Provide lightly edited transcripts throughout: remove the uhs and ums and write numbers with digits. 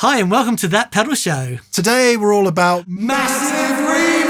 Hi, and welcome to That Pedal Show. Today we're all about massive reverbs!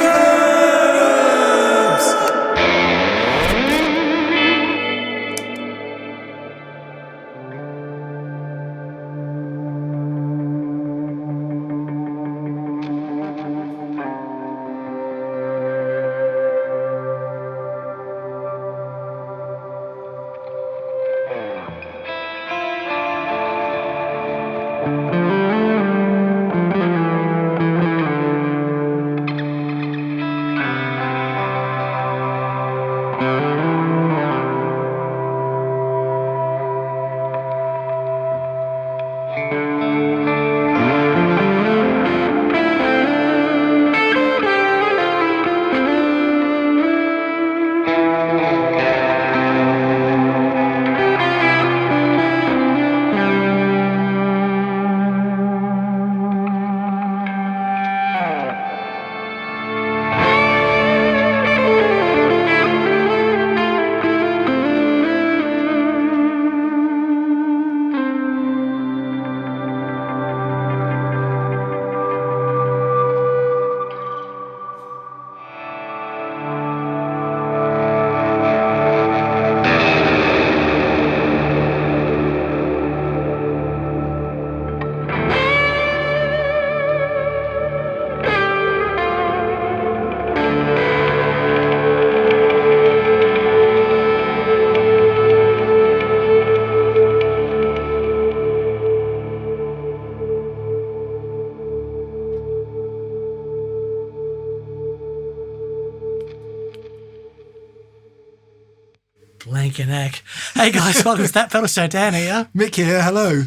Blanking heck. Hey guys, welcome to That Pedal Show. Dan here. Mick here, hello.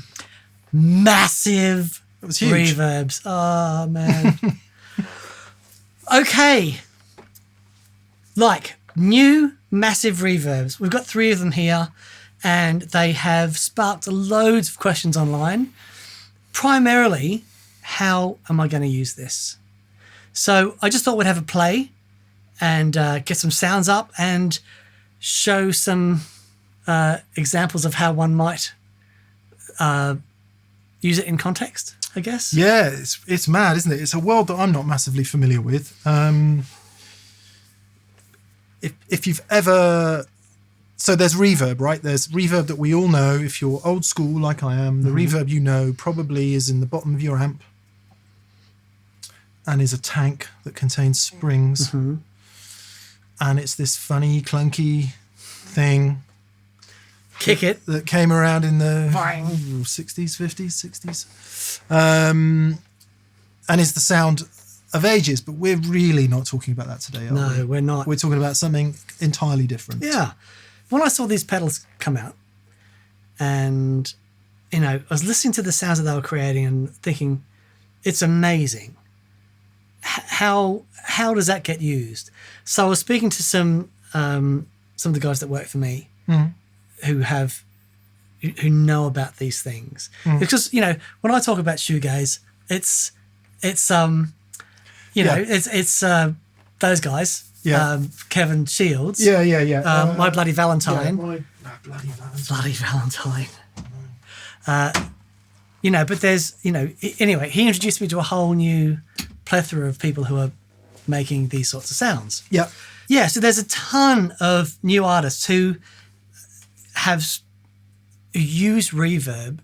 Massive That was huge. reverbs. Oh, man. Okay. Like, new massive reverbs. We've got 3 of them here, and they have sparked loads of questions online. Primarily, how am I going to use this? So I just thought we'd have a play and get some sounds up and show some examples of how one might use it in context, I guess. Yeah, it's mad, isn't it? It's a world that I'm not massively familiar with. If you've ever... So there's reverb, right? There's reverb that we all know. If you're old school like I am, the reverb you know probably is in the bottom of your amp and is a tank that contains springs. And it's this funny, clunky thing. Kick it. That came around in the Bang. 60s, 50s, 60s. And is the sound of ages, but we're really not talking about that today, are we? No, we're not. We're talking about something entirely different. Yeah. When I saw these pedals come out and, you know, I was listening to the sounds that they were creating and thinking, it's amazing. How does that get used? So I was speaking to some of the guys that work for me who know about these things. Because, you know, when I talk about shoegaze, it's those guys. Yeah. Kevin Shields. Yeah. My Bloody Valentine. Bloody Valentine. Bloody Valentine. You know, but there's, you know, anyway, he introduced me to a whole new plethora of people who are making these sorts of sounds. Yeah. Yeah, so there's a ton of new artists who have used reverb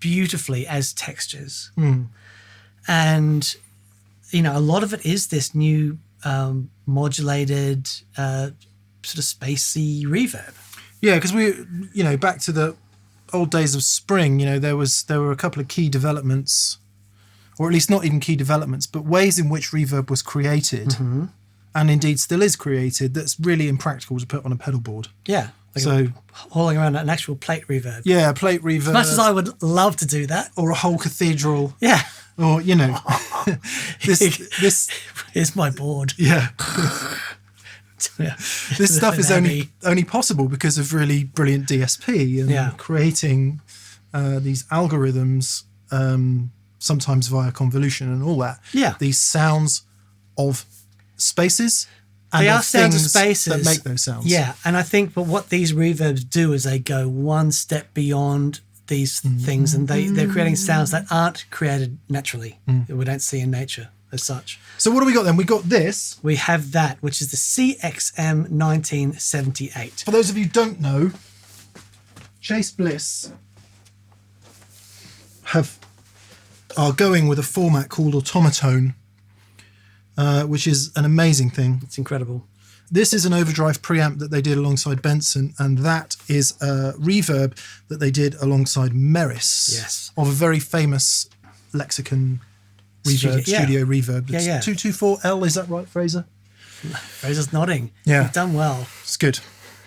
beautifully as textures. And, you know, a lot of it is this new modulated sort of spacey reverb. Yeah, because we, you know, back to the old days of Spring, you know, there were a couple of key developments, or at least not even key developments, but ways in which reverb was created, and indeed still is created, that's really impractical to put on a pedal board. Yeah. Like So hauling around an actual plate reverb. yeah, plate reverb. As much as I would love to do that. Or a whole cathedral. Yeah. Or, you know, this Here's my board. yeah. Yeah. This stuff is Heavy. only possible because of really brilliant DSP and creating these algorithms, sometimes via convolution and all that. Yeah. These sounds of spaces and They of are sounds of things spaces that make those sounds. Yeah, and I think but what these reverbs do is they go one step beyond these things, and they're creating sounds that aren't created naturally, that we don't see in nature as such. So what do we got then? We got this. We have that, which is the CXM1978. For those of you who don't know, Chase Bliss are going with a format called automatone, which is an amazing thing. It's incredible. This is an overdrive preamp that they did alongside Benson, and that is a reverb that they did alongside Meris. Yes. Of a very famous Lexicon reverb, studio reverb. It's 224L, is that right, Fraser? Fraser's nodding. Yeah. You've done well. It's good.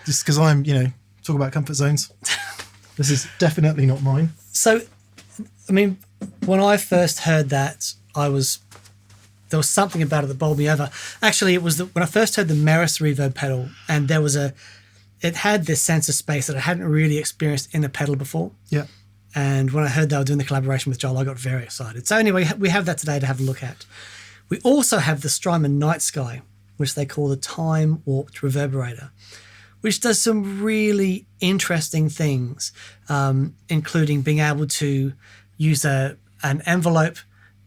Just because I'm, talk about comfort zones. This is definitely not mine. So, I mean, when I first heard that, there was something about it that bowled me over. Actually, it was when I first heard the Meris reverb pedal, and it had this sense of space that I hadn't really experienced in a pedal before. Yeah. And when I heard they were doing the collaboration with Joel, I got very excited. So anyway, we have that today to have a look at. We also have the Strymon NightSky, which they call the time warped reverberator, which does some really interesting things, including being able to use an envelope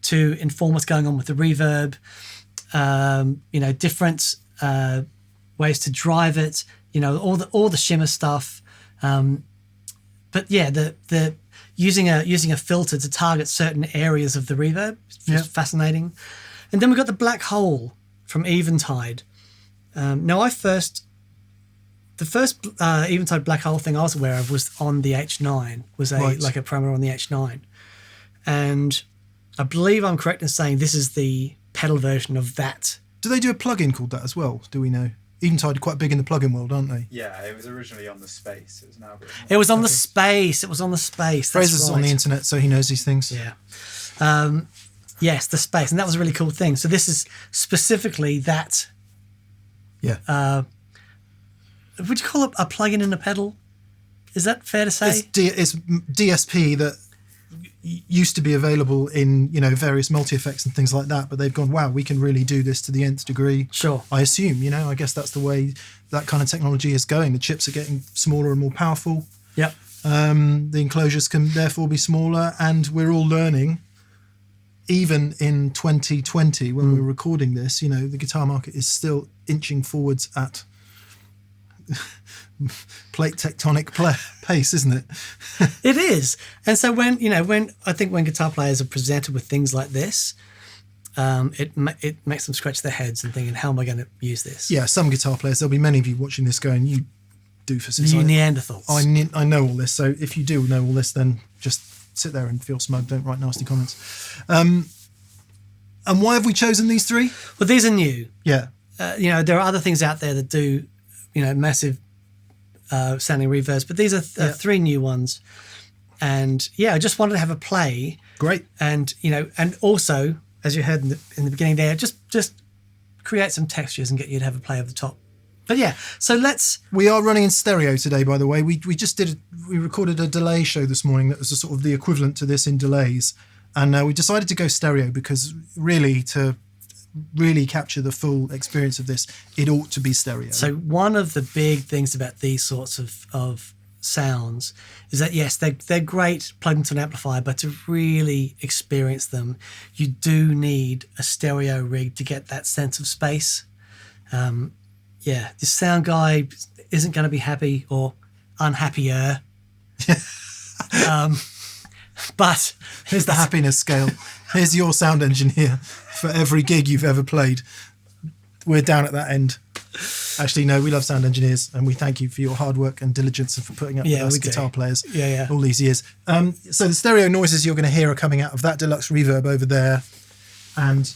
to inform what's going on with the reverb, different ways to drive it, all the shimmer stuff. But yeah, the using a filter to target certain areas of the reverb is just fascinating. And then we've got the Black Hole from Eventide. Now, the first Eventide Black Hole thing I was aware of was on the H9, like a parameter on the H9. And I believe I'm correct in saying this is the pedal version of that. Do they do a plugin called that as well? Do we know? Eventide are quite big in the plugin world, aren't they? Yeah, it was originally on the Space. It was now. It was on the Space. It was on the Space. Fraser's on the internet, so he knows these things. Yeah. Yes, the Space, and that was a really cool thing. So this is specifically that. Yeah. Would you call it a plugin in a pedal? Is that fair to say? It's DSP that used to be available in various multi-effects and things like that, but they've gone, wow, we can really do this to the nth degree. Sure. I assume, I guess that's the way that kind of technology is going. The chips are getting smaller and more powerful. Yep. The enclosures can therefore be smaller, and we're all learning, even in 2020 when we're recording this, the guitar market is still inching forwards at plate tectonic pace, isn't it? It is. And so when guitar players are presented with things like this, it makes them scratch their heads and thinking, how am I going to use this? Yeah, some guitar players, there'll be many of you watching this going, you doofuses. You Neanderthals. I know all this, so if you do know all this, then just sit there and feel smug, don't write nasty comments. And why have we chosen these three? Well, these are new. Yeah. There are other things out there that do, massive sounding reverbs, but these are three new ones. And I just wanted to have a play. Great. And, and also, as you heard in the beginning there, just create some textures and get you to have a play over the top. But so we are running in stereo today, by the way. We recorded a delay show this morning that was a sort of the equivalent to this in delays. And we decided to go stereo because to really capture the full experience of this, it ought to be stereo. So one of the big things about these sorts of sounds is that, yes, they're great plugged into an amplifier, but to really experience them, you do need a stereo rig to get that sense of space. This sound guy isn't going to be happy or unhappier. But here's the happiness scale. Here's your sound engineer for every gig you've ever played. We're down at that end. Actually, no, we love sound engineers, and we thank you for your hard work and diligence and for putting up with us guitar players all these years. So the stereo noises you're going to hear are coming out of that deluxe reverb over there, and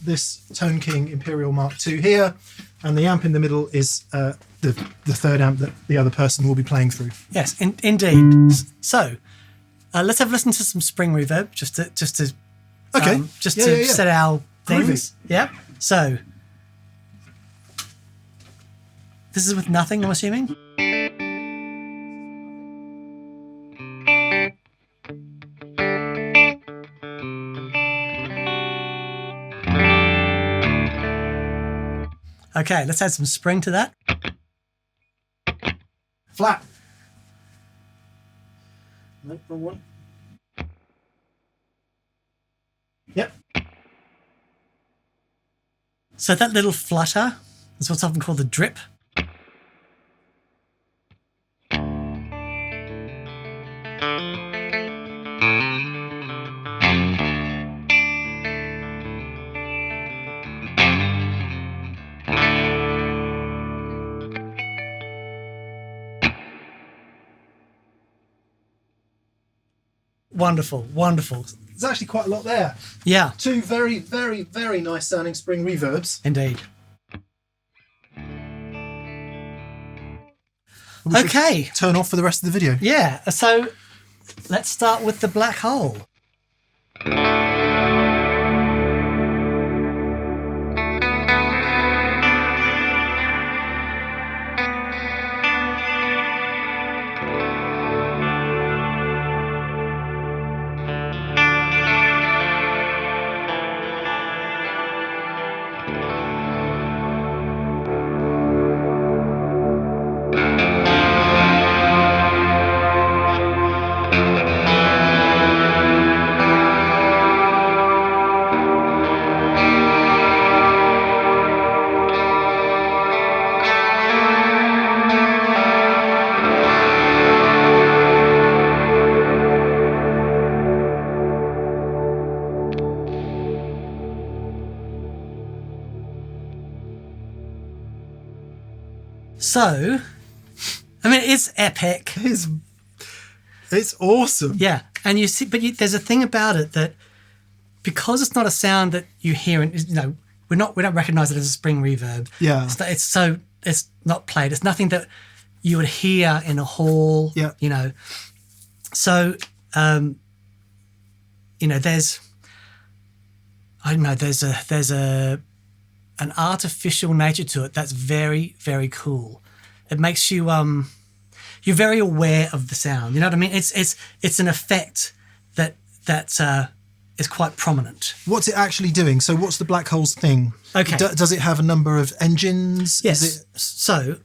this Tone King Imperial Mark II here, and the amp in the middle is the third amp that the other person will be playing through. Yes, indeed. So let's have a listen to some spring reverb just to set our things. Groovy. Yeah. So this is with nothing, I'm assuming. Okay, let's add some spring to that. Flat. No, wrong one. Yep. So that little flutter is what's often called the drip. Wonderful, wonderful. There's actually quite a lot there. Yeah, Two very, very, very nice sounding spring reverbs. indeed. We should Okay. turn off for the rest of the video. Yeah, so let's start with the black hole. So, I mean, it's epic. It's awesome. Yeah, and you see, but there's a thing about it that because it's not a sound that you hear, and you know, we don't recognize it as a spring reverb. Yeah. It's not played. It's nothing that you would hear in a hall. Yeah. You know, so you know, there's an artificial nature to it that's very, very cool. It makes you you're very aware of the sound. You know what I mean? It's an effect that is quite prominent. What's it actually doing? So what's the black hole's thing? Okay. Does it have a number of engines? Yes. Is it... So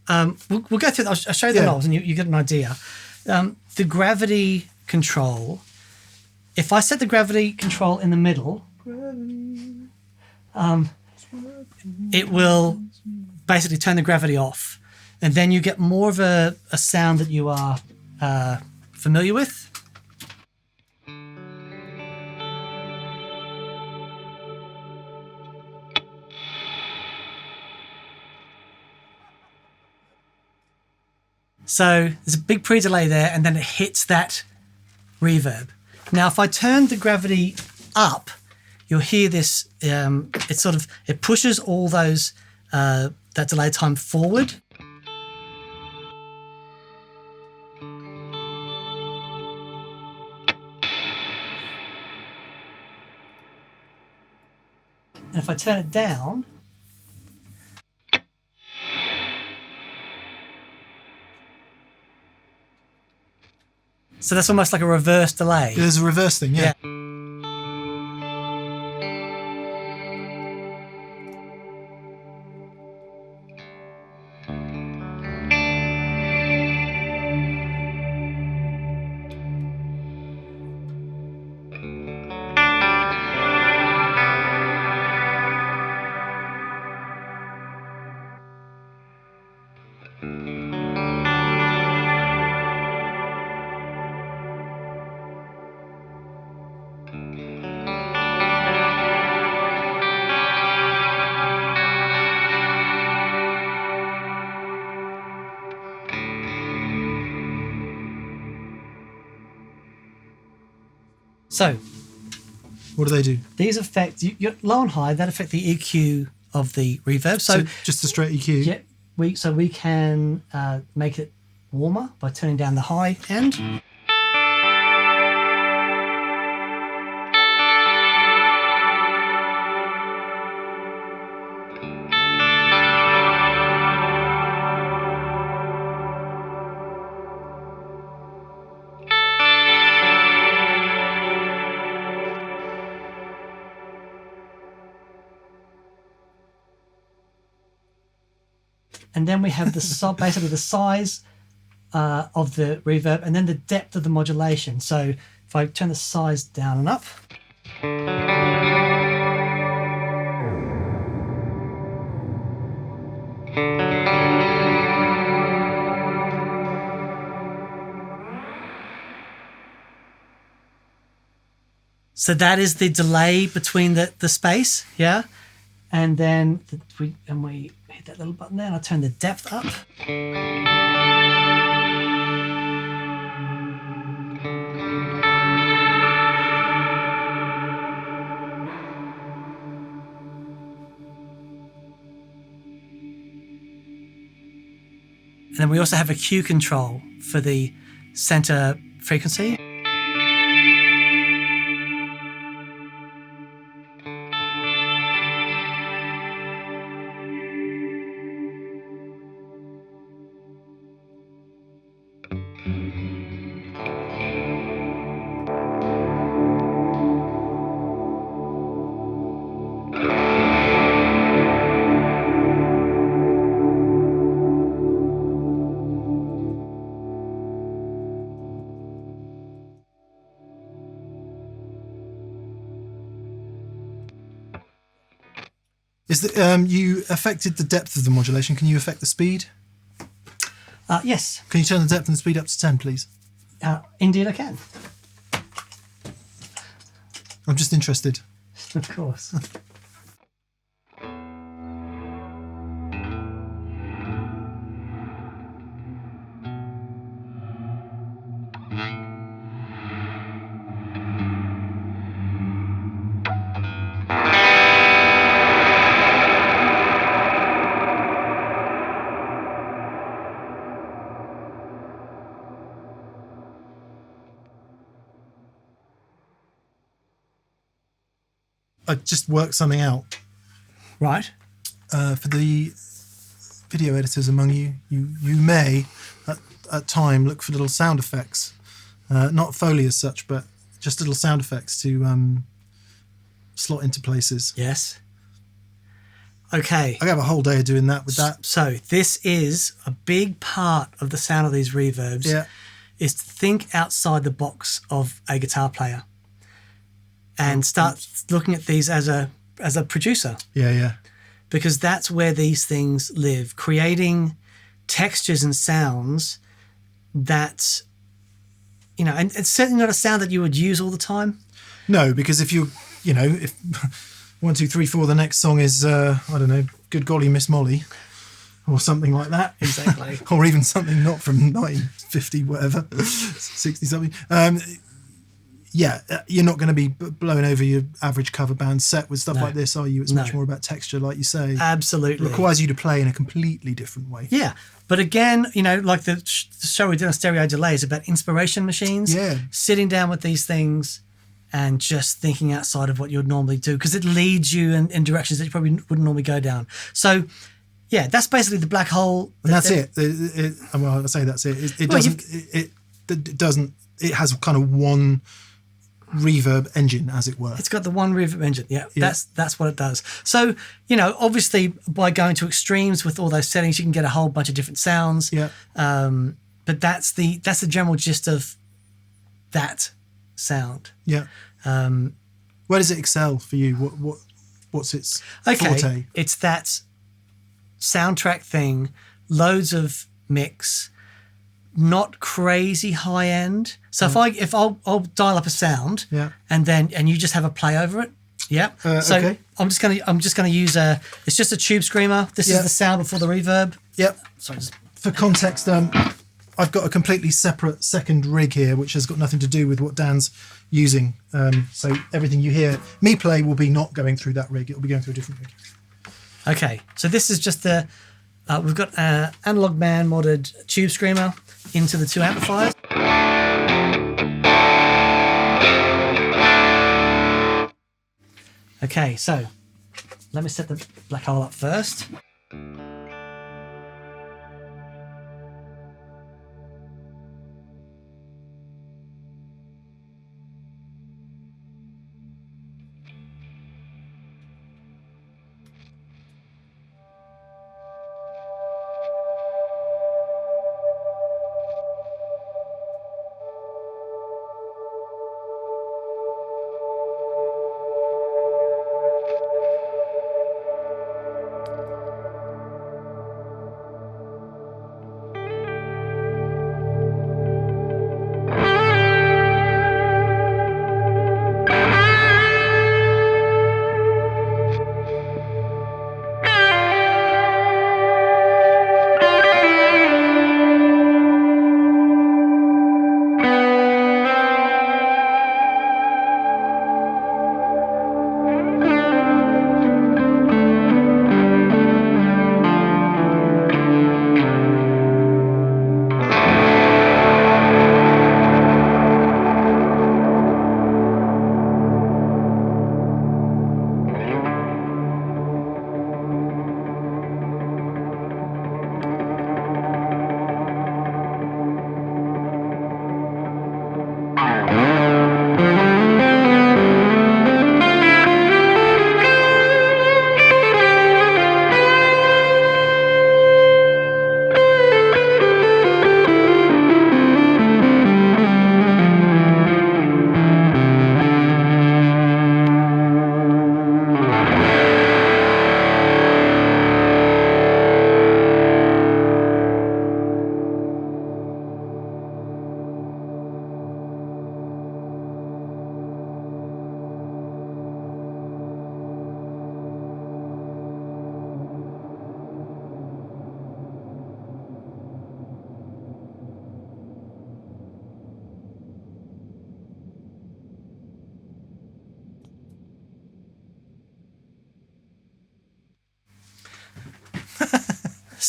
we'll go through. I'll show you the Yeah. knobs, and you get an idea. The gravity control. If I set the gravity control in the middle, it will basically turn the gravity off, and then you get more of a sound that you are familiar with. So there's a big pre-delay there, and then it hits that reverb. Now, if I turn the gravity up, you'll hear this. It pushes all those that delay time forward. And if I turn it down, so that's almost like a reverse delay. There's a reverse thing, yeah. So What do they do? these affect you low and high. That affect the EQ of the reverb. So just a straight EQ. yeah, we can make it warmer by turning down the high end. And then we have the basically the size of the reverb, and then the depth of the modulation. So if I turn the size down and up, so that is the delay between the space, yeah. And then we hit that little button there, and I turn the depth up. And then we also have a Q control for the center frequency. Is that you affected the depth of the modulation? Can you affect the speed? Yes. Can you turn the depth and the speed up to 10, please? Indeed, I can. I'm just interested. Of course. I just worked something out. Right. For the video editors among you, you may at time look for little sound effects, not Foley as such, but just little sound effects to slot into places. Yes. Okay. I have a whole day of doing that with that. So this is a big part of the sound of these reverbs. Yeah. Is to think outside the box of a guitar player and start looking at these as a producer. Yeah, yeah. Because that's where these things live, creating textures and sounds that, you know, and it's certainly not a sound that you would use all the time. No, because if if 1, 2, 3, 4, the next song is I don't know, Good Golly Miss Molly, or something like that. Exactly. Or even something not from 1950, whatever, 60 something. You're not going to be blowing over your average cover band set with stuff like this, are you? It's much more about texture, like you say. Absolutely. It requires you to play in a completely different way. Yeah. But again, you know, like the show we did on Stereo Delay is about inspiration machines. Yeah. Sitting down with these things and just thinking outside of what you would normally do, because it leads you in directions that you probably wouldn't normally go down. So, yeah, that's basically the black hole. And that's it. Well, I say that's it. It doesn't. It has kind of one reverb engine, as it were. It's got the one reverb engine. Yeah. That's what it does. So, you know, obviously by going to extremes with all those settings, you can get a whole bunch of different sounds. Yeah. But that's the general gist of that sound. Yeah. Where does it excel for you? What's its forte? It's that soundtrack thing, loads of mix, not crazy high end. So if I'll dial up a sound, and you just have a play over it. Yeah. So okay. I'm just gonna use it's just a tube screamer. This is the sound before the reverb. Yep. Sorry. For context, I've got a completely separate second rig here, which has got nothing to do with what Dan's using. So everything you hear me play will be not going through that rig. It will be going through a different rig. Okay. So this is just we've got an Analog Man modded tube screamer into the two amplifiers. Okay, so let me set the black hole up first.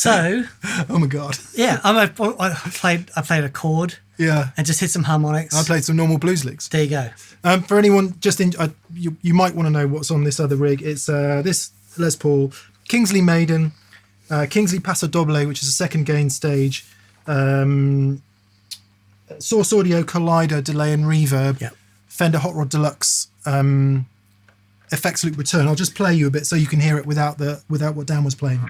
So, Oh my god. yeah, I played a chord Yeah. and just hit some harmonics. I played some normal blues licks. There you go. For anyone you might want to know what's on this other rig. It's this Les Paul Kingsley Maiden, Kingsley Paso Doble, which is a second gain stage, Source Audio Collider delay and reverb, Yep. Fender Hot Rod Deluxe effects loop return. I'll just play you a bit so you can hear it without what Dan was playing.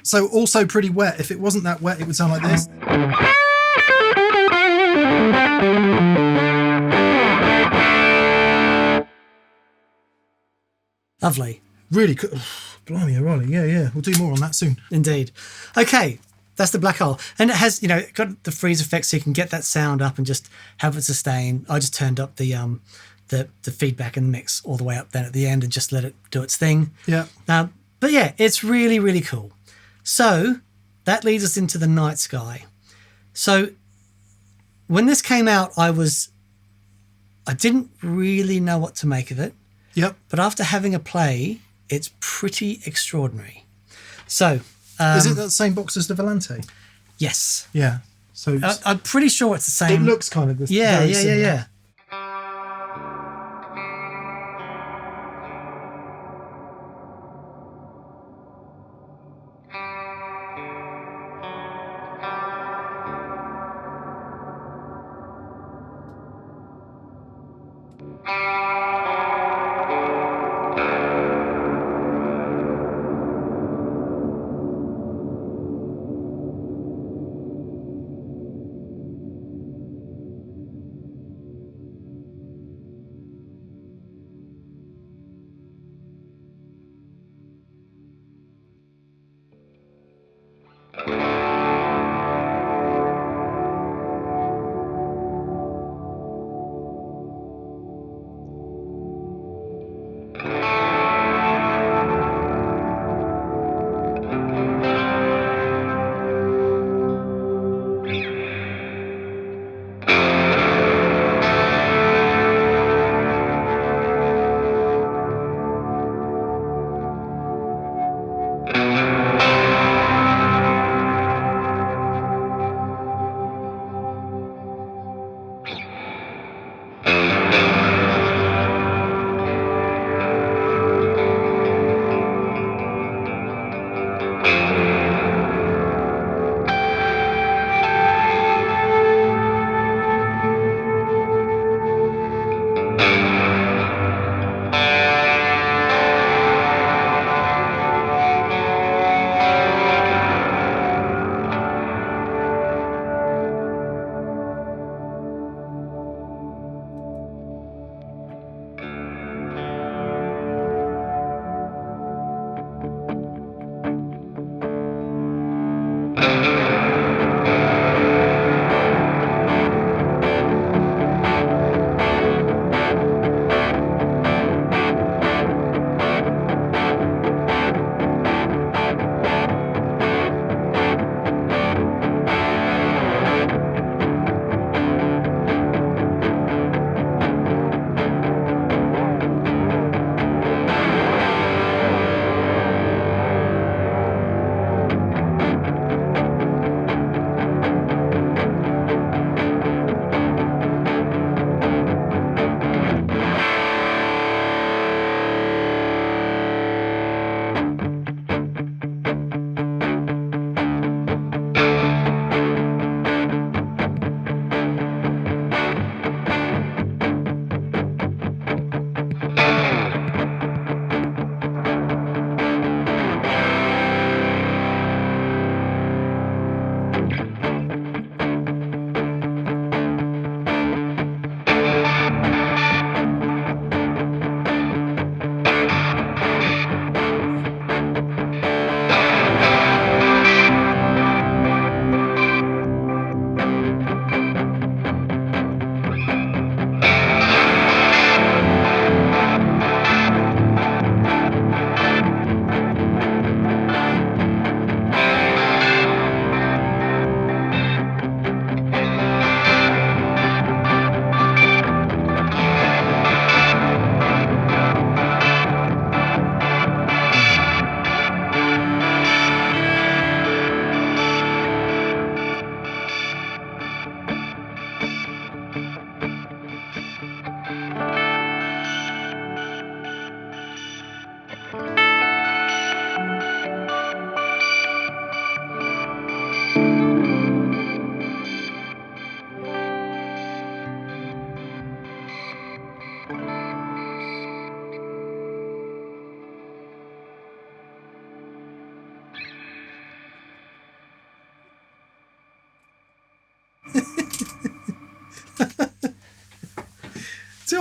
So also pretty wet. If it wasn't that wet, it would sound like this. Lovely. Really cool. Blimey, O'Reilly. Yeah. We'll do more on that soon. Indeed. Okay, that's the black hole. And it has, it got the freeze effect so you can get that sound up and just have it sustain. I just turned up the feedback and the mix all the way up then at the end and just let it do its thing. Yeah. But yeah, it's really, really cool. So that leads us into the NightSky. So when this came out, I didn't really know what to make of it. Yep. But after having a play, it's pretty extraordinary. So is it that same box as the Volante? yes. Yeah. So I'm pretty sure it's the same. it looks kind of the Yeah. very similar.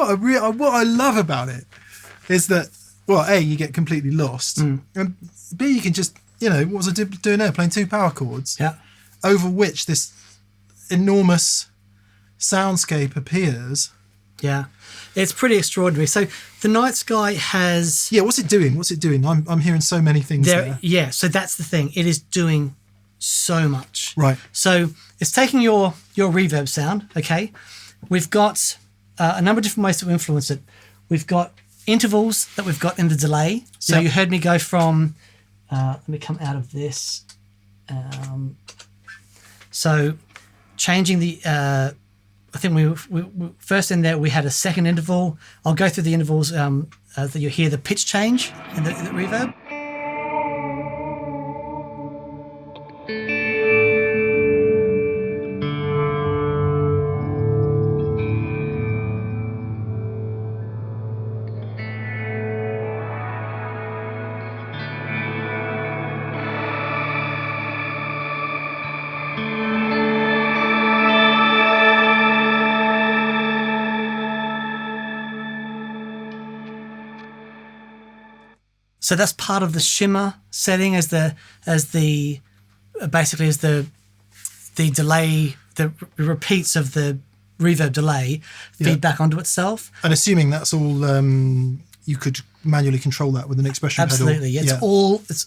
know what I love about it is that, well, A, you get completely lost, and B, you can just, what was I doing there? Playing 2 power chords, over which this enormous soundscape appears. Yeah, it's pretty extraordinary. So the NightSky has... Yeah, what's it doing? I'm hearing so many things there. Yeah, so that's the thing. It is doing so much. Right. So it's taking your reverb sound, okay? We've got a number of different ways to influence it. We've got intervals that we've got in the delay. So you heard me go from... let me come out of this. So changing the... I think we first in there we had a second interval. I'll go through the intervals that you hear the pitch change in the reverb. So that's part of the shimmer setting as the delay, the repeats of the reverb delay feed back onto itself. And assuming that's all, you could manually control that with an expression pedal. Absolutely,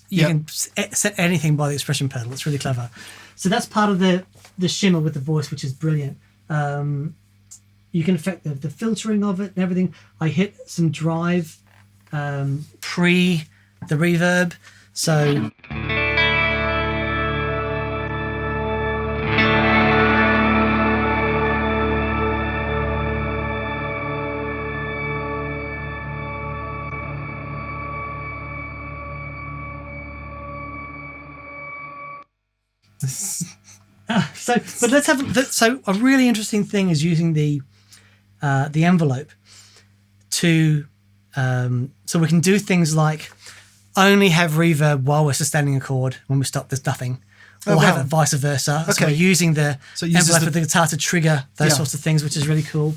you can set anything by the expression pedal. It's really clever. So that's part of the shimmer with the voice, which is brilliant. You can affect the filtering of it and everything. I hit some drive pre the reverb, so but let's have so a really interesting thing is using the envelope to so we can do things like only have reverb while we're sustaining a chord. When we stop, there's nothing, or have it vice versa. Okay. So we're using the envelope of the guitar to trigger those sorts of things, which is really cool.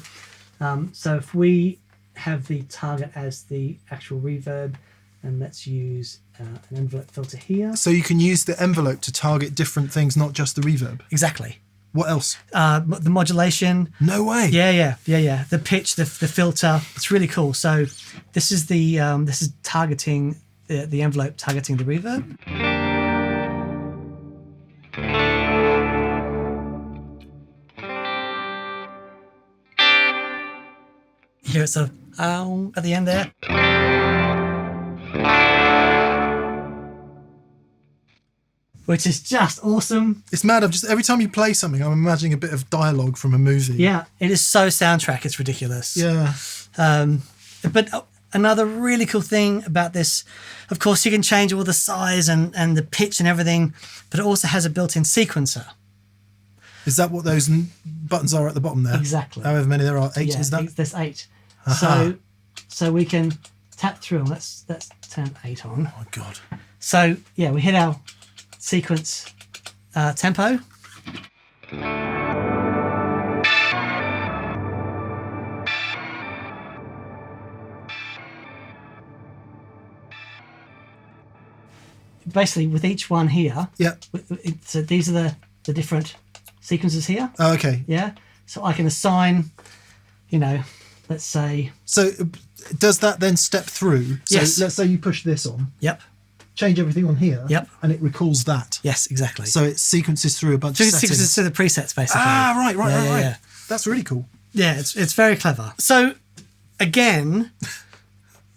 So if we have the target as the actual reverb, and let's use an envelope filter here. So you can use the envelope to target different things, not just the reverb. Exactly. What else? The modulation. No way. Yeah. The pitch, the filter. It's really cool. So this is this is targeting the envelope, targeting the reverb. Here it's a at the end there. Which is just awesome. It's mad. Every time you play something, I'm imagining a bit of dialogue from a movie. Yeah, it is so soundtrack. It's ridiculous. Yeah. But another really cool thing about this, of course, you can change all the size and the pitch and everything, but it also has a built-in sequencer. Is that what those buttons are at the bottom there? Exactly. However many there are. 8, is that? There's 8. Aha. So we can tap through and let's turn 8 on. Oh my God. So yeah, we hit our sequence tempo. Basically, with each one here, so these are the different sequences here. Oh, okay. Yeah. So I can assign, let's say. So does that then step through? So yes. Let's say you push this on. Yep. Change everything on here. Yep. And it recalls that. Yes, exactly. So it sequences through a bunch of settings. Sequences to the presets, basically. Ah, right. Yeah. That's really cool. Yeah, it's very clever. So, again,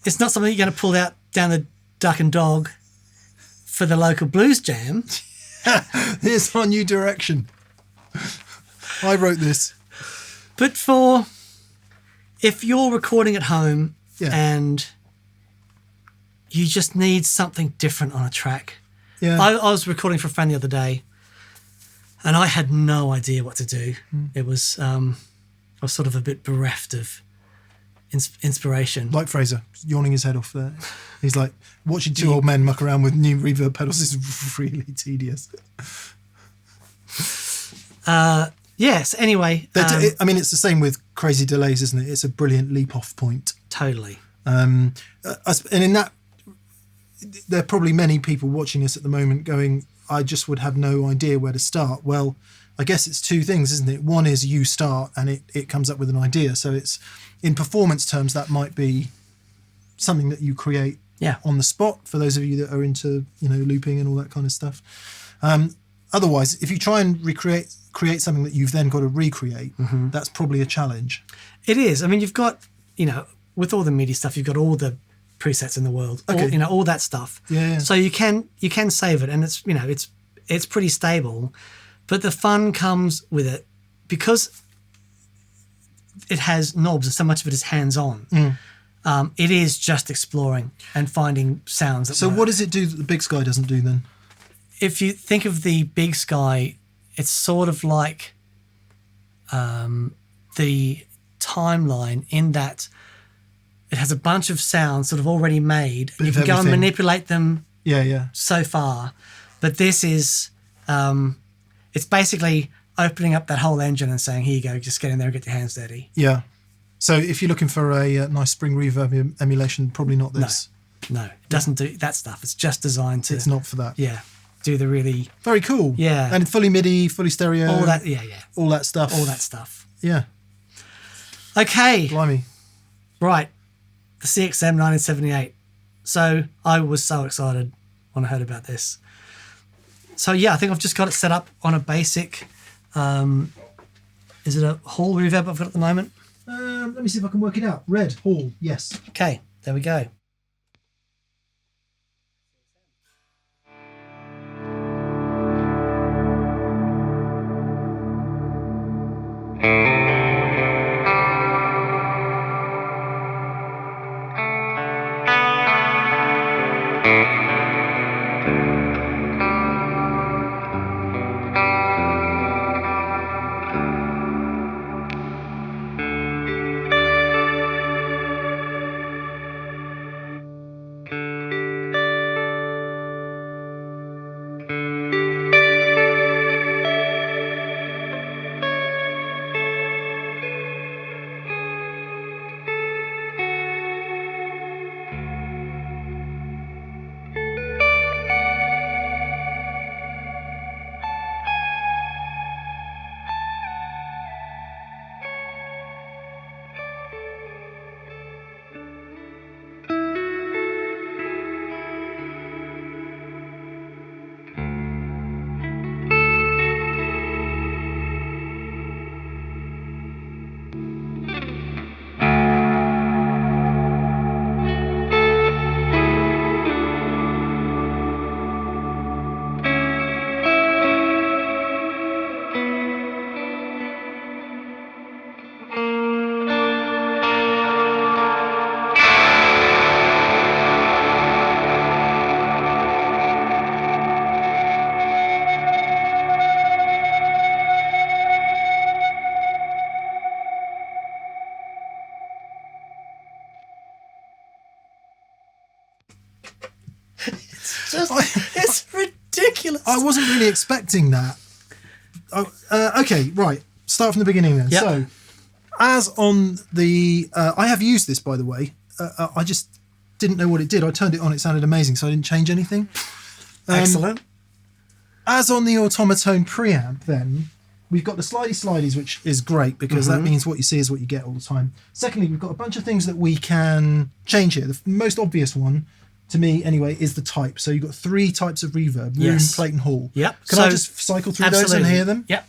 it's not something you're going to pull out down the Duck and Dog for the local blues jam. Here's our new direction. I wrote this. But if you're recording at home and you just need something different on a track. Yeah. I was recording for a friend the other day and I had no idea what to do. It was, I was sort of a bit bereft of inspiration. Like Fraser, yawning his head off there. He's like, watching two old men muck around with new reverb pedals is really tedious. Yes. Anyway, I mean, it's the same with crazy delays, isn't it? It's a brilliant leap off point. totally. And in that, there are probably many people watching us at the moment going, I just would have no idea where to start. Well, I guess it's two things, isn't it? One is you start and it comes up with an idea. So it's, in performance terms, that might be something that you create on the spot for those of you that are into, looping and all that kind of stuff. Otherwise, if you try and create something that you've then got to recreate, that's probably a challenge. It is. I mean, you've got, with all the MIDI stuff, you've got all the presets in the world, all that stuff. Yeah. So you can save it, and it's pretty stable, but the fun comes with it because it has knobs and so much of it is hands-on. It is just exploring and finding sounds. So what does it do that the Big Sky doesn't do then? If you think of the Big Sky, it's sort of like the timeline in that it has a bunch of sounds sort of already made, and you can go and manipulate them so far. But this is, it's basically opening up that whole engine and saying, here you go, just get in there and get your hands dirty. Yeah. So if you're looking for a nice Spring Reverb emulation, probably not this. No, it doesn't do that stuff. It's just designed to... It's not for that. Yeah. Do the really... Very cool. Yeah. And fully MIDI, fully stereo. All that, All that stuff. All that stuff. Yeah. Okay. Blimey. Right. The CXM1978. So I was so excited when I heard about this. So yeah, I think I've just got it set up on a basic... is it a Hall reverb I've got at the moment? Let me see if I can work it out. Red, Hall, yes. Okay, there we go. It's ridiculous. I wasn't really expecting that. Okay, right. Start from the beginning then. Yep. So, as on the... I have used this, by the way. I just didn't know what it did. I turned it on. It sounded amazing, so I didn't change anything. Excellent. As on the Automatone preamp, then, we've got the slidies, which is great because that means what you see is what you get all the time. Secondly, we've got a bunch of things that we can change here. The most obvious one, to me anyway, is the type. So you've got 3 types of reverb: room, plate, and hall. Yep. Can I just cycle through those and hear them? Yep.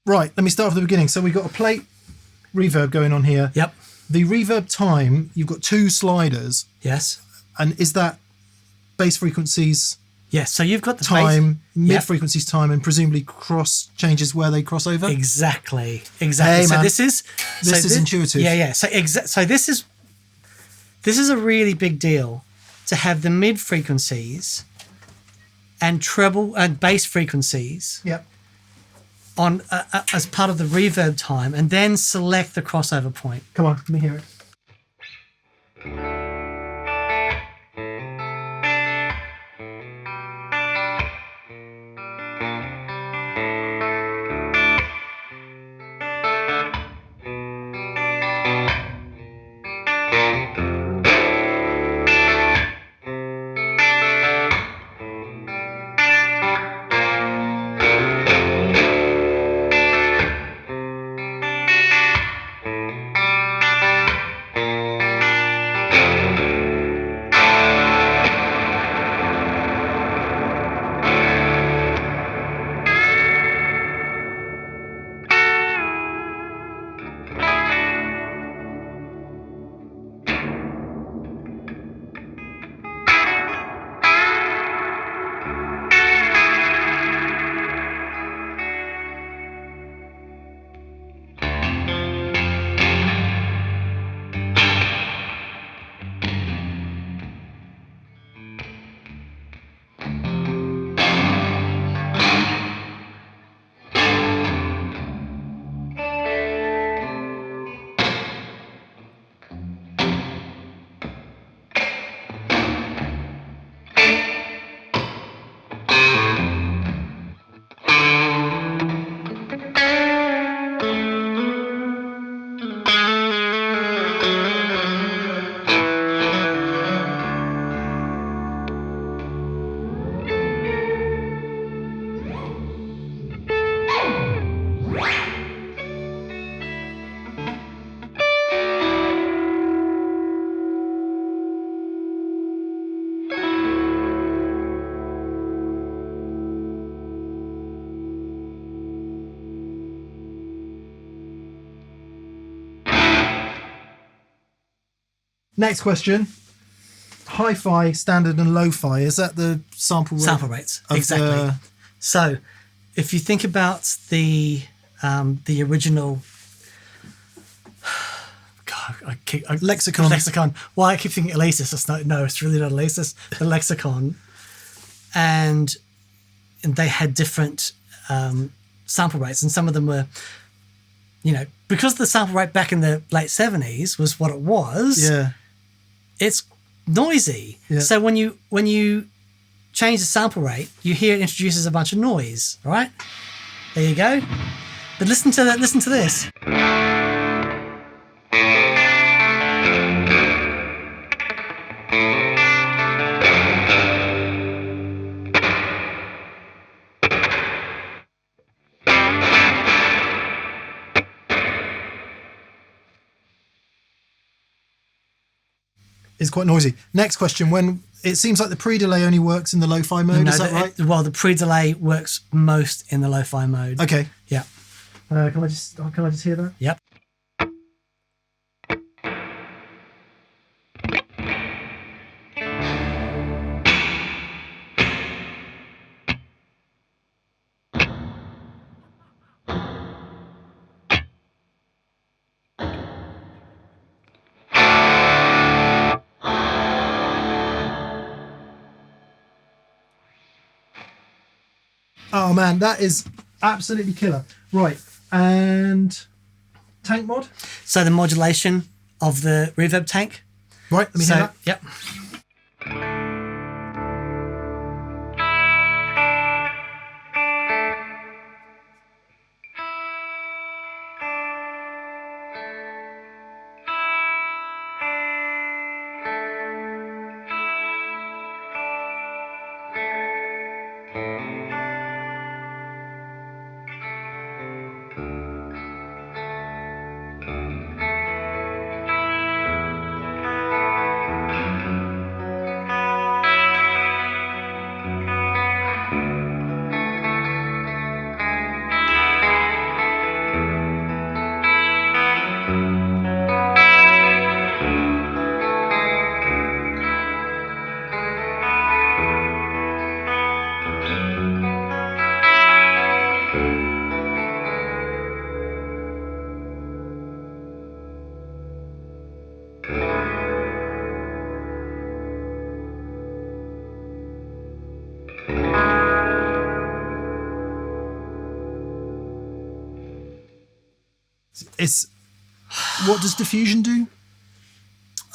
Right, let me start from the beginning. So we've got a plate reverb going on here. Yep. The reverb time, you've got 2 sliders. Yes. And is that bass frequencies Yes. So you've got the time, bass. mid frequencies time, and presumably cross changes where they cross over? Exactly. Hey, So man. this is Intuitive. Yeah. So this is a really big deal to have the mid frequencies and treble and bass frequencies Yep. on as part of the reverb time, and then select the crossover point. Come on, let me hear it. Next question. Hi-fi, standard, and lo-fi. Is that the sample rate? Sample rates. Of Exactly. So if you think about the original lexicon. Well, I keep thinking Elasis. It's really not Elasis. The lexicon, and they had different sample rates, and some of them were, because the sample rate back in the late 70s was what it was. Yeah. It's noisy. Yeah. So when you change the sample rate, you hear it introduces a bunch of noise. Right? There you go. But listen to that. Listen to this. Is quite noisy. Next question. When it seems like the pre-delay only works in the lo-fi mode, is that right? The pre-delay works most in the lo-fi mode. Okay. Yeah. Can I just hear that? Yep. Oh man, that is absolutely killer. Right, and tank mod? So the modulation of the reverb tank. Right, let me hear that. Yep. It's what does diffusion do?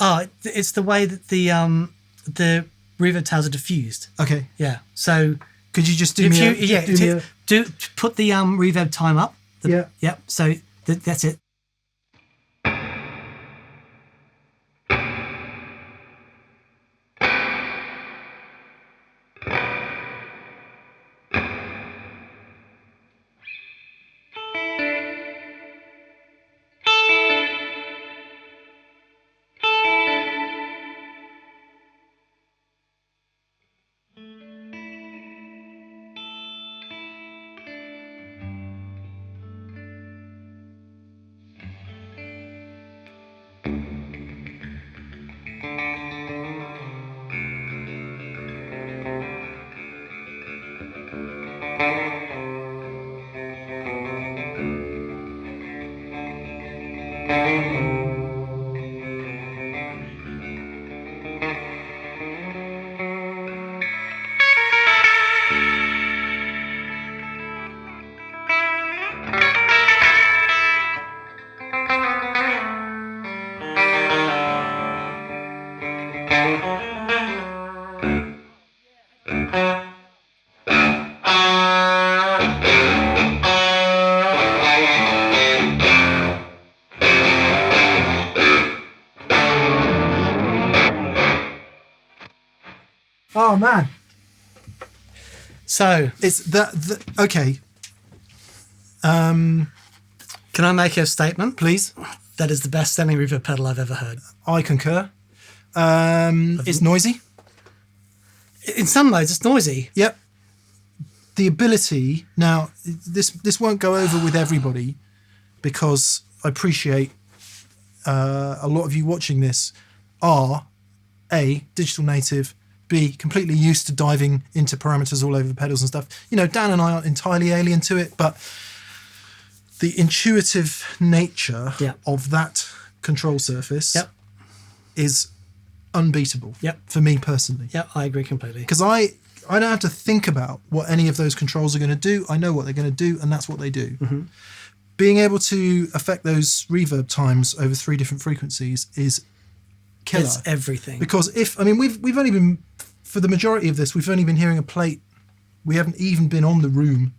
Oh, it's the way that the reverb tails are diffused. Okay. Yeah. So Could you just do if me you a, do me a, put the reverb time up. Yeah. Yep. So that's it. Oh man. So It's that okay. can I make a statement? Please. That is the best sounding reverb pedal I've ever heard. I concur. It's noisy. In some modes, it's noisy. Yep. The ability now, this won't go over with everybody because I appreciate a lot of you watching this are A, digital native, B, completely used to diving into parameters all over the pedals and stuff. You know, Dan and I aren't entirely alien to it, but the intuitive nature Yeah. of that control surface Yep. is unbeatable Yep. for me personally. Yep, I agree completely. Because I don't have to think about what any of those controls are going to do. I know what they're going to do, and that's what they do. Mm-hmm. Being able to affect those reverb times over 3 different frequencies is killer. It's everything. Because we've only been, for the majority of this, we've only been hearing a plate. We haven't even been on the room.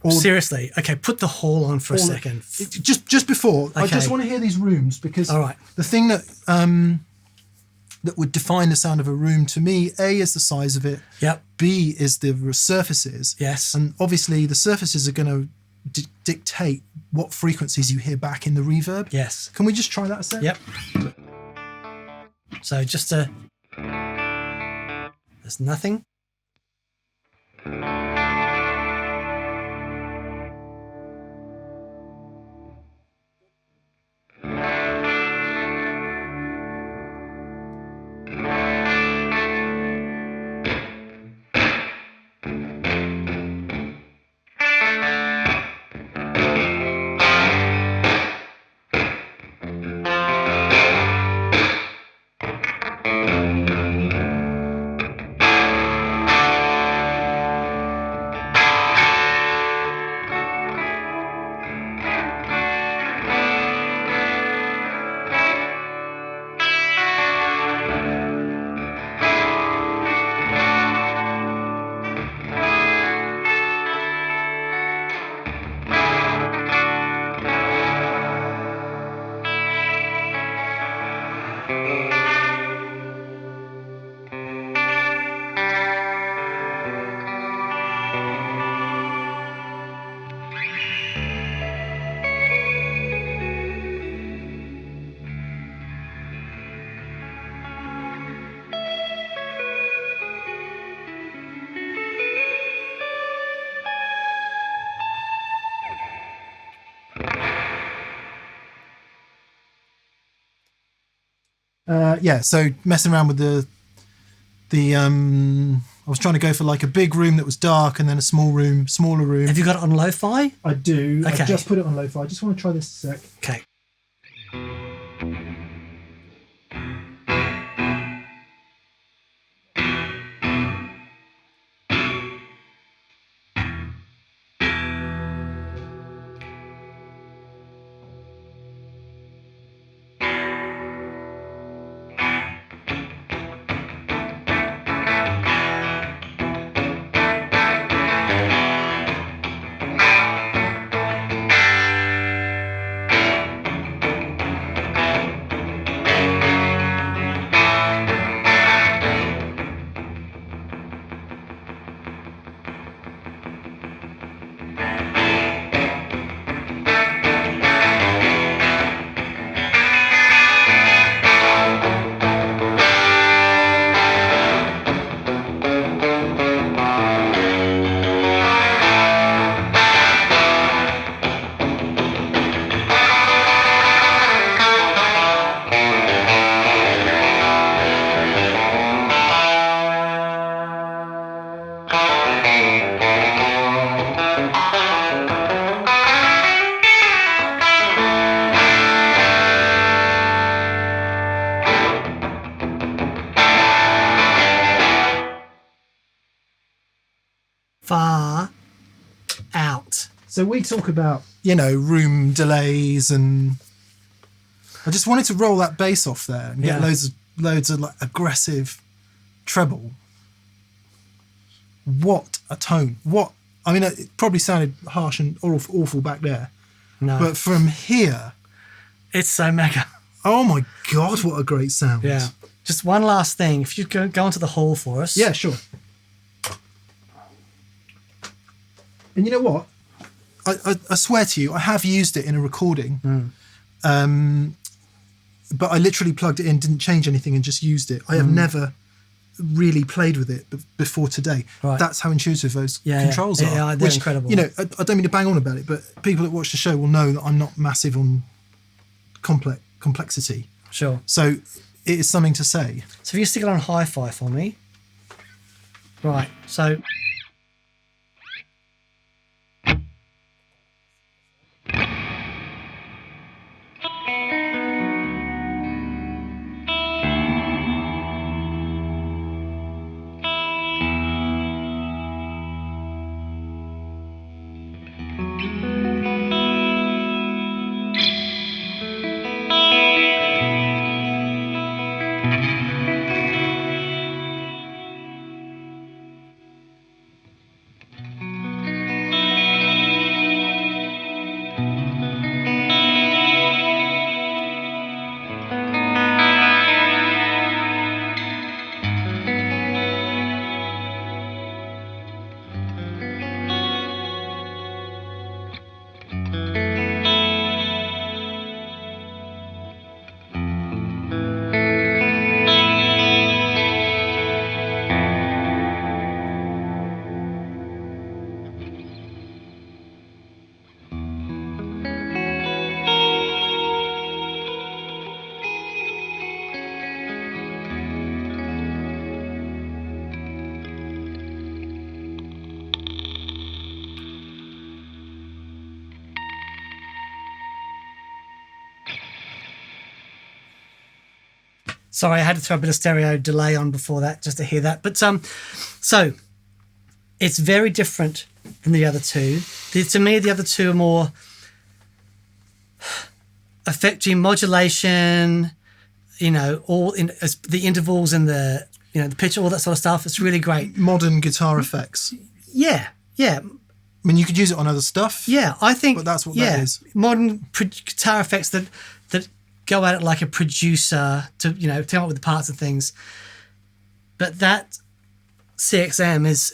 Or Seriously. Okay, put the hall on for a or- second. Just before, I Okay. just want to hear these rooms because All right. the thing that that would define the sound of a room to me, A, is the size of it. Yep. B is the surfaces. Yes. And obviously the surfaces are going to dictate what frequencies you hear back in the reverb. Yes. Can we just try that a sec? Yep. So just a... There's nothing. So messing around with I was trying to go for like a big room that was dark and then a smaller room. Have you got it on lo-fi? I do. Okay. I just put it on lo-fi. I just want to try this a sec. Okay. So we talk about, room delays, and I just wanted to roll that bass off there and get loads of like aggressive treble. What a tone. It probably sounded harsh and awful back there. No. But from here, it's so mega. Oh my God, what a great sound. Yeah. Just one last thing. If you go into the hall for us. Yeah, sure. And you know what? I swear to you, I have used it in a recording. But I literally plugged it in, didn't change anything, and just used it. I have never really played with it before today. Right. That's how intuitive those controls are. Yeah, they're incredible. I don't mean to bang on about it, but people that watch the show will know that I'm not massive on complexity. Sure. So it is something to say. So if you stick it on hi-fi for me. Right, so... Sorry, I had to throw a bit of stereo delay on before that just to hear that. But so it's very different than the other two. To me, the other two are more affecting modulation, all in the intervals and the the pitch, all that sort of stuff. It's really great. Modern guitar effects. Yeah. I mean, you could use it on other stuff. Yeah, I think. But that's what that is. Modern guitar effects that go at it like a producer to come up with the parts and things. But that CXM is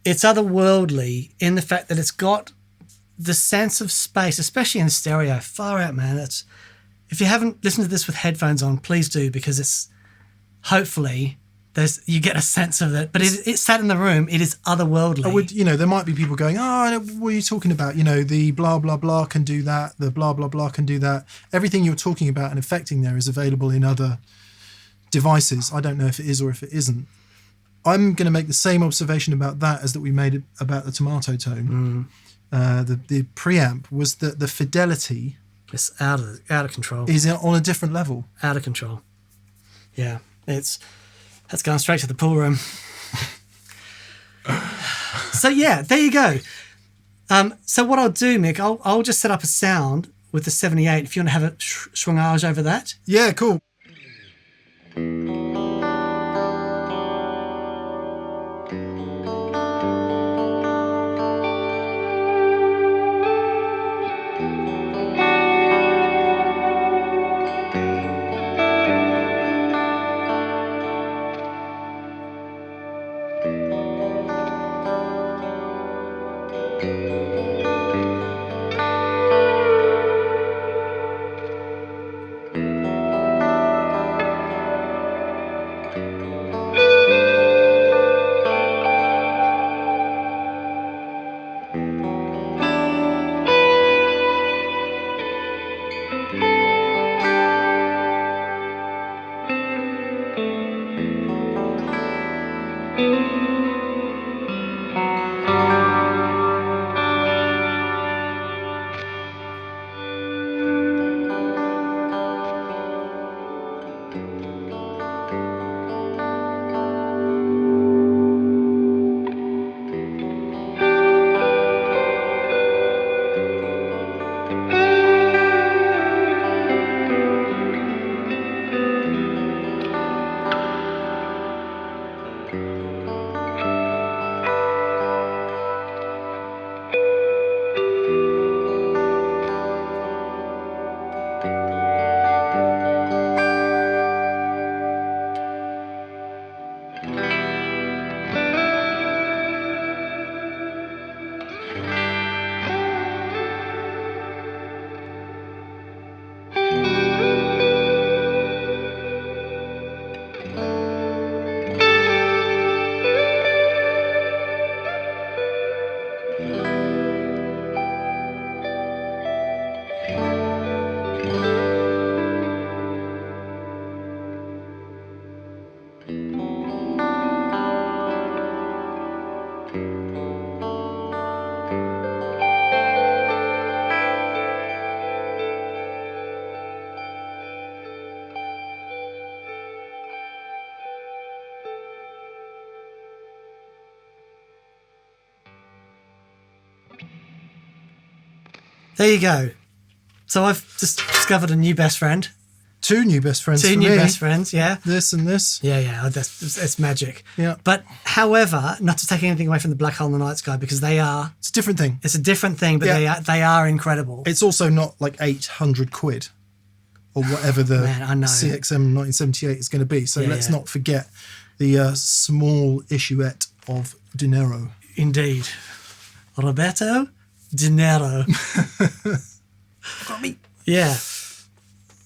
it's otherworldly in the fact that it's got the sense of space, especially in stereo. Far out, man. If you haven't listened to this with headphones on, please do, because it's hopefully you get a sense of it. But it's sat in the room. It is otherworldly. There might be people going, what are you talking about? The blah, blah, blah can do that. The blah, blah, blah can do that. Everything you're talking about and affecting there is available in other devices. I don't know if it is or if it isn't. I'm going to make the same observation about that as that we made about the tomato tone. The preamp was that the fidelity... It's out of control. Is on a different level. Out of control. Yeah, that's going straight to the pool room. So yeah, there you go. So what I'll do, Mick, I'll just set up a sound with the 78 if you want to have a swingage over that. Yeah, cool. There you go. So I've just discovered a new best friend. Two new best friends. Two for new me. best friends, yeah. This and this. Yeah. It's magic. Yeah. But however, not to take anything away from the Black Hole and the Night Sky, because It's a different thing. it's a different thing, but Yeah. they are incredible. It's also not like 800 quid or whatever the Man, I know. CXM 1978 is going to be. So let's not forget the small issuette of dinero. Indeed. Roberto De Niro. Got me. Yeah.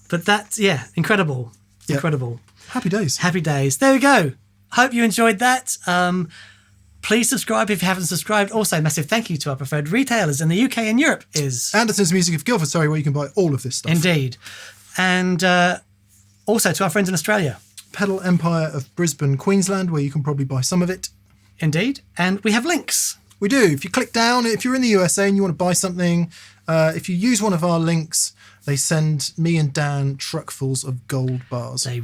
But that's, incredible. Yeah. Incredible. Happy days. Happy days. There we go. Hope you enjoyed that. Please subscribe if you haven't subscribed. Also, massive thank you to our preferred retailers in the UK and Europe is... Anderton's Music of Guildford, where you can buy all of this stuff. Indeed. And also to our friends in Australia. Pedal Empire of Brisbane, Queensland, where you can probably buy some of it. Indeed. And we have links. We do. If you click down, if you're in the USA and you want to buy something, if you use one of our links, they send me and Dan truckfuls of gold bars. They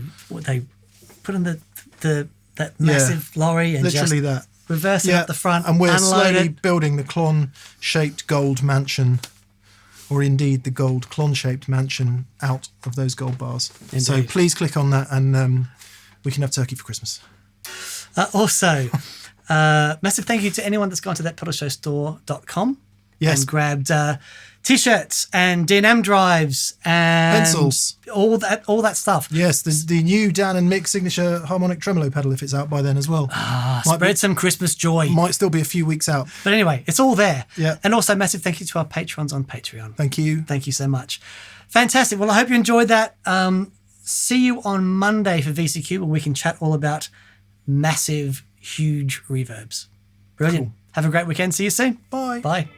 put in that massive lorry and literally just that. reverse it up the front, and we're unload slowly it. building the clon-shaped gold mansion, or indeed the gold clon-shaped mansion out of those gold bars. Indeed. So please click on that, and we can have turkey for Christmas. Also, massive thank you to anyone that's gone to thatpedalshowstore.com Yes. and grabbed t-shirts and D&M drives and Pencils. all that stuff. Yes, the new Dan and Mick signature harmonic tremolo pedal, if it's out by then as well. Spread some Christmas joy. Might still be a few weeks out. But anyway, it's all there. Yeah. And also massive thank you to our patrons on Patreon. Thank you. Thank you so much. Fantastic. Well, I hope you enjoyed that. See you on Monday for VCQ, where we can chat all about massive, huge reverbs. Brilliant. Cool. Have a great weekend. See you soon. Bye. Bye.